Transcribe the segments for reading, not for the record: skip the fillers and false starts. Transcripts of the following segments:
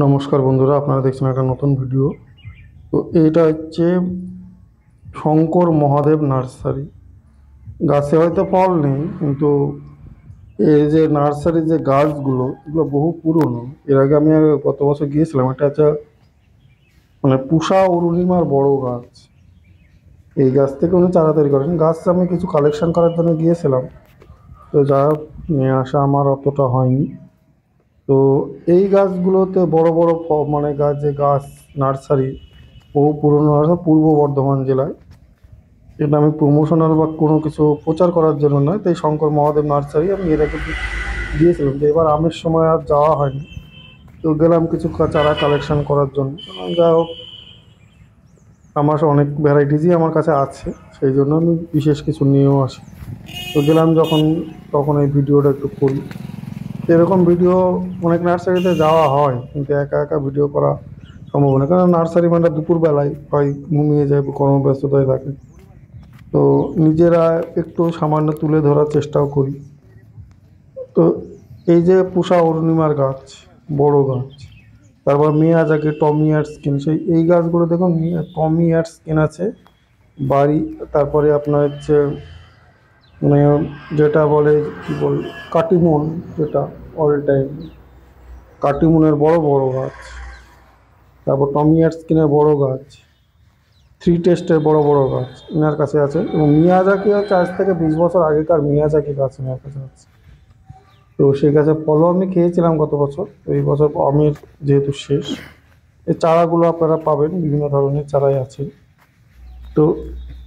নমস্কার বন্ধুরা, আপনারা দেখছেন একটা নতুন ভিডিও। তো এইটা হচ্ছে শঙ্কর মহাদেব নার্সারি। গাছে হয়তো ফল নেই, কিন্তু এই যে নার্সারির যে গাছগুলো, এগুলো বহু পুরনো। এর আগে আমি গত বছর গিয়েছিলাম। এটা হচ্ছে মানে পুষা অরুণিমার বড় গাছ। এই গাছ থেকে উনি চারা তৈরি করেন। গাছ আমি কিছু কালেকশন করার জন্য গিয়েছিলাম, তো যা নিয়ে আসা আমার অতটা হয়নি। তো এই গাছগুলোতে বড় বড় মানে গাছ, যে গাছ নার্সারি বহু পুরনো আছে পূর্ব বর্ধমান জেলায়। এটা আমি প্রমোশনাল বা কোনো কিছু প্রচার করার জন্য নয়। তাই শঙ্কর মহাদেব নার্সারি আমি এর আগে গিয়েছিলাম, যে এবার আমের সময় আর যাওয়া হয়নি। তো গেলাম কিছু চারা কালেকশন করার জন্য। যাই হোক, আমার অনেক ভ্যারাইটিসই আমার কাছে আছে, সেই জন্য আমি বিশেষ কিছু নিয়েও আসি। তো গেলাম যখন, তখন এই ভিডিওটা একটু করি। এরকম ভিডিও অনেক নার্সারিতে যাওয়া হয়, কিন্তু একা একা ভিডিও করা সম্ভব না, কারণ নার্সারি মানে দুপুরবেলায় হয় ঘুমিয়ে যায়, কর্মব্যস্ততায় থাকে। তো নিজেরা একটু সামান্য তুলে ধরার চেষ্টাও করি। তো এই যে পুষা অরুণিমার গাছ, বড় গাছ, তারপর মিয়াজাকি টমি আর স্কিন, সেই এই গাছগুলো দেখুন, টমি আর স্কিন আছে বাড়ি। তারপরে আপনার হচ্ছে মানে যেটা বলে, কি বল, কাটিমন, যেটা অল টাইম কাটিমনের বড় বড় গাছ। তারপর টমি আর স্কিনের বড় গাছ, থ্রি টেস্টের বড় বড় গাছ এনার কাছে আছে। এবং মিয়াজাকি হচ্ছে আজ থেকে 20 বছর আগেকার মিয়াজাকি গাছ এনার কাছে আছে। তো সেই গাছের ফলও আমি খেয়েছিলাম গত বছর। তো এই বছর আমের যেহেতু শেষ, এই চারাগুলো আপনারা পাবেন, বিভিন্ন ধরনের চারাই আছে। তো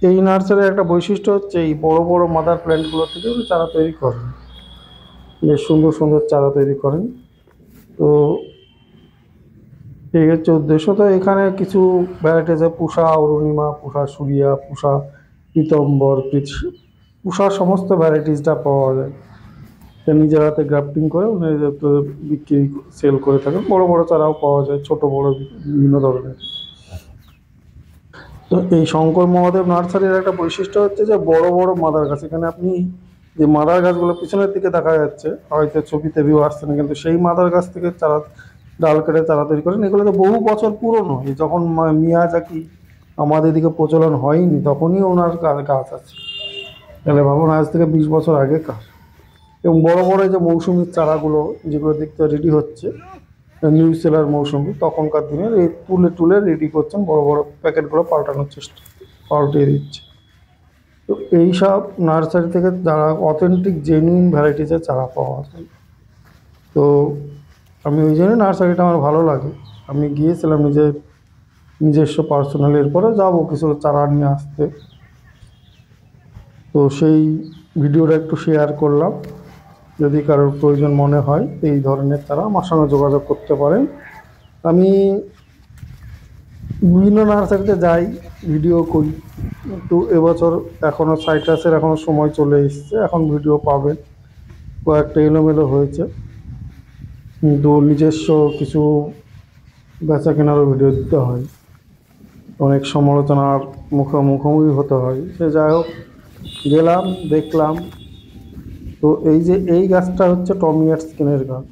এই নার্সারির একটা বৈশিষ্ট্য হচ্ছে, এই বড় বড় মাদার প্ল্যান্টগুলো থেকে উনি চারা তৈরি করেন, বেশ সুন্দর সুন্দর চারা তৈরি করেন। তো এই হচ্ছে উদ্দেশ্য। তো এখানে কিছু ভ্যারাইটিস, পুষা অরুণিমা, পুষা সুরিয়া, পুষা পীতম্বর, পুষা সমস্ত ভ্যারাইটিসটা পাওয়া যায়। তা নিজের হাতে গ্রাফটিং করে উনি বিক্রি, সেল করে থাকেন। বড় বড় চারাও পাওয়া যায়, ছোট বড় বিভিন্ন ধরনের। তো এই শঙ্কর মহাদেব নার্সারির একটা বৈশিষ্ট্য হচ্ছে যে বড় বড় মাদার গাছ। এখানে আপনি যে মাদার গাছগুলো পিছনের দিকে দেখা যাচ্ছে, হয়তো ছবিতে ভিউ আসছে না, কিন্তু সেই মাদার গাছ থেকে চারা, ডাল কেটে চারা তৈরি করেন। এগুলো তো বহু বছর পুরনো। এই যখন মিয়াজাকি আমাদের দিকে প্রচলন হয়নি, তখনই ওনার গাছ আছে। তাহলে ভাবুন, আজ থেকে 20 বছর আগেকার। এবং বড় বড় এই যে মৌসুমির চারাগুলো, যেগুলো দেখতে রেডি হচ্ছে, নিউ সেলার মৌসুমি, তখনকার দিনের এই তুলে তুলে রেডি করছেন, বড় বড় প্যাকেটগুলো পাল্টানোর চেষ্টা, পাল্টে দিচ্ছে। তো এইসব নার্সারি থেকে যারা অথেন্টিক জেনুইন ভ্যারাইটিসের চারা পাওয়া যায়। তো আমি ওই জন্য নার্সারিটা আমার ভালো লাগে। আমি গিয়েছিলাম নিজস্ব পার্সোনালি, এরপরে যাবো কিছু চারা নিয়ে আসতে। তো সেই ভিডিওটা একটু শেয়ার করলাম। যদি কারোর প্রয়োজন মনে হয় এই ধরনের চারা, আমার সঙ্গে যোগাযোগ করতে পারেন। আমি বিভিন্ন নার্সারিতে যাই, ভিডিও করি, কিন্তু এবছর এখনও সাইট্রাসের এখনও সময় চলে এসছে, এখন ভিডিও পাবেন। কয়েকটা এলোমেলো হয়েছে, কিন্তু নিজস্ব কিছু বেচা কেনারও ভিডিও দিতে হয়, অনেক সমালোচনার মুখোমুখি হতে হয়। সে যাই হোক, গেলাম, দেখলাম। তো এই যে এই গাছটা হচ্ছে টমি আর স্কিনের গাছ।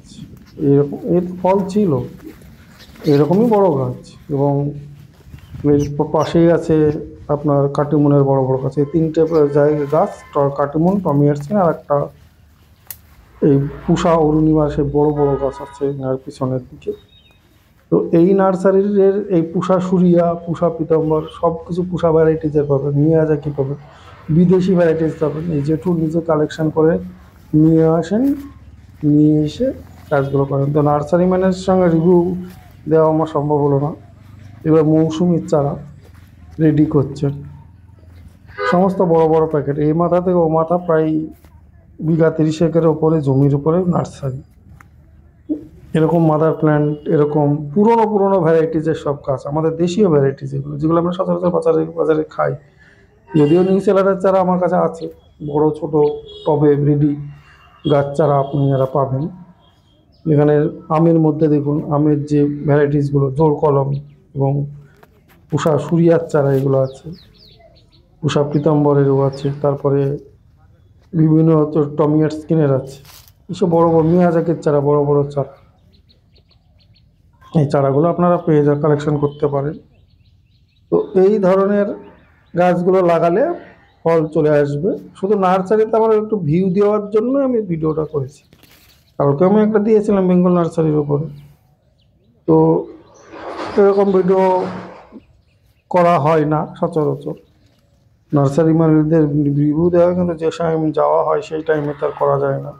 এরকম এর ফল ছিল, এরকমই বড় গাছ। এবং এর পাশেই আছে আপনার কাটিমনের বড় বড় গাছ। এই তিনটে জায়গায় গাছ, কাটিমন, টমি আর স্কিন, আর একটা এই পুষা অরুণিমা, সে বড় বড় গাছ আছে আর পিছনের দিকে। তো এই নার্সারির এই পুষা সুরিয়া, পুষা পীতম্বর, সব কিছু পুষা ভ্যারাইটিসের পাবেন, মিয়াজাকি পাবেন, বিদেশি ভ্যারাইটিস পাবেন। এই জেঠু নিজে কালেকশন করে নিয়ে আসেন, নিয়ে এসে কাজগুলো করেন। তো নার্সারি ম্যানের সঙ্গে রিভিউ দেওয়া আমার সম্ভব হলো না। এবার মৌসুমির চারা রেডি করছেন, সমস্ত বড় বড় প্যাকেট, এই মাথা থেকে ও মাথা, প্রায় বিঘা 30 ওপরে জমির উপরে নার্সারি। এরকম মাদার প্ল্যান্ট, এরকম পুরনো পুরনো ভ্যারাইটিসের সব গাছ, আমাদের দেশীয় ভ্যারাইটিস, এগুলো যেগুলো আমরা সচরাচর বাজারে বাজারে খাই। যদিও নিউ সেলারের চারা আমার কাছে আছে, বড় ছোট টবে রেডি গাছ চারা আপনারা পাবেন। এখানে আমের মধ্যে দেখুন, আমের যে ভ্যারাইটিসগুলো, জোর কলম এবং পুষা সুরিয়ার চারা এগুলো আছে, পুষা পীতাম্বরেরও আছে, তারপরে বিভিন্ন টমি আর স্কিনের আছে। এসব বড় বড় মিয়াজাকের চারা, বড় বড় চারা। এই চারাগুলো আপনারা পেয়ে কালেকশন করতে পারেন। তো এই ধরনের গাছগুলো লাগালে ফল চলে আসবে। শুধু নার্সারিতে আমার একটু ভিউ দেওয়ার জন্য আমি ভিডিওটা করেছি। কালকে আমি একটা দিয়েছিলাম বেঙ্গল নার্সারির উপরে। তো এরকম ভিডিও করা হয় না সচরাচর। নার্সারি মালিকদের রিভিউ দেওয়া, কিন্তু যে টাইম যাওয়া হয় সেই টাইমে তার করা যায় না।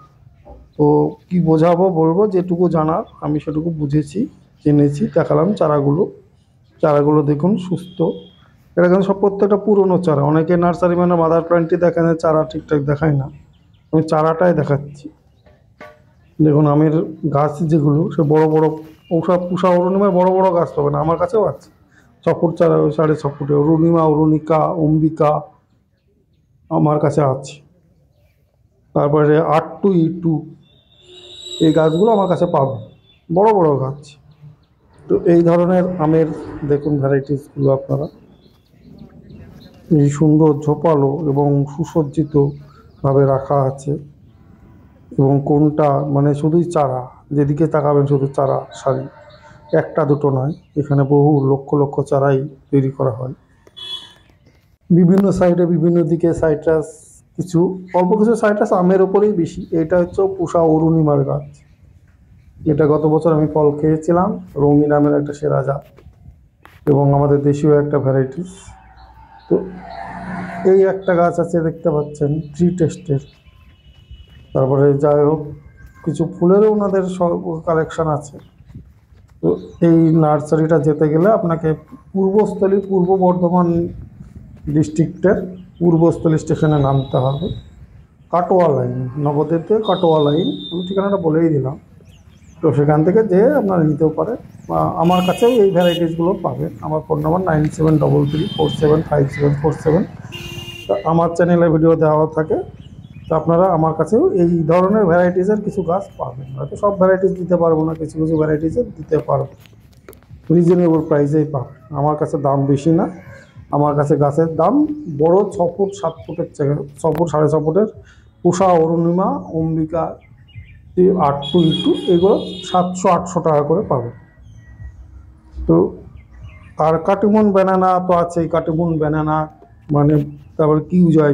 তো কি বোঝাবো বলবো, যেটুকু জানার আমি সেটুকু বুঝেছি, জেনেছি, দেখালাম। চারাগুলো দেখুন সুস্থ। এটা কিন্তু সব প্রত্যেকটা পুরনো চারা। অনেকে নার্সারি মানে মাদার প্ল্যান্টই দেখেন, চারা ঠিকঠাক দেখায় না। আমি চারাটাই দেখাচ্ছি। দেখুন আমের গাছ যেগুলো, সে বড় বড় পুষা অরুণিমার বড় বড় গাছ পাবেন, আমার কাছেও আছে। 6 ফুট চারা, 6.5 ফুটে অরুণিমা, অরুণিকা, অম্বিকা আমার কাছে আছে। তারপরে R2E2 এই গাছগুলো আমার কাছে পাবেন, বড় বড় গাছ। তো এই ধরনের আমের দেখুন ভ্যারাইটিসগুলো আপনারা, এই সুন্দর ঝোপালো এবং সুসজ্জিতভাবে রাখা আছে। এবং কোনটা মানে শুধুই চারা, যেদিকে তাকাবেন শুধু চারা সারি, একটা দুটো নয়, এখানে বহু লক্ষ লক্ষ চারাই তৈরি করা হয়। বিভিন্ন সাইডে বিভিন্ন দিকে সাইট্রাস, কিছু অল্প কিছু সাইট্রাস আমের ওপরেই বেশি। এটা হচ্ছে পুষা অরুণিমার গাছ। এটা গত বছর আমি ফল খেয়েছিলাম, রঙিন আমের একটা সেরা জাত এবং আমাদের দেশীয় একটা ভ্যারাইটিস। তো এই একটা গাছ আছে দেখতে পাচ্ছেন, ট্রি টেস্টের। তারপরে যাই হোক, কিছু ফুলেরও ওনাদের সব কালেকশন আছে। তো এই নার্সারিটা যেতে গেলে আপনাকে পূর্ব বর্ধমান ডিস্ট্রিক্টের পূর্বস্থলী স্টেশনে নামতে হবে। কাটোয়া লাইন, নবদ্বীপ থেকে কাটোয়া লাইন, আমি ঠিকানাটা বলেই দিলাম। তো সেখান থেকে যেয়ে আপনারা নিতেও পারেন, বা আমার কাছেও এই ভ্যারাইটিসগুলো পাবেন। আমার ফোন নম্বর 9733475747। তো আমার চ্যানেলে ভিডিও দেওয়া থাকে। তো আপনারা আমার কাছেও এই ধরনের ভ্যারাইটিসের কিছু গাছ পাবেন। হয়তো সব ভ্যারাইটিস দিতে পারবো না, কিছু কিছু ভ্যারাইটিসের দিতে পারবো। রিজনেবল প্রাইসেই পাবেন। আমার কাছে দাম বেশি না। আমার কাছে গাছের দাম বড় 6 ফুট 7 ফুটের থেকে 6 ফুট 6.5 ফুটের পুষা অরুণিমা, অম্বিকা, R2E2 এগুলো 700-800 টাকা করে পাবে। তো আর কাটিমন ব্যানানা তো আছেই। কাটিমন ব্যানানা মানে তারপর কিউজয়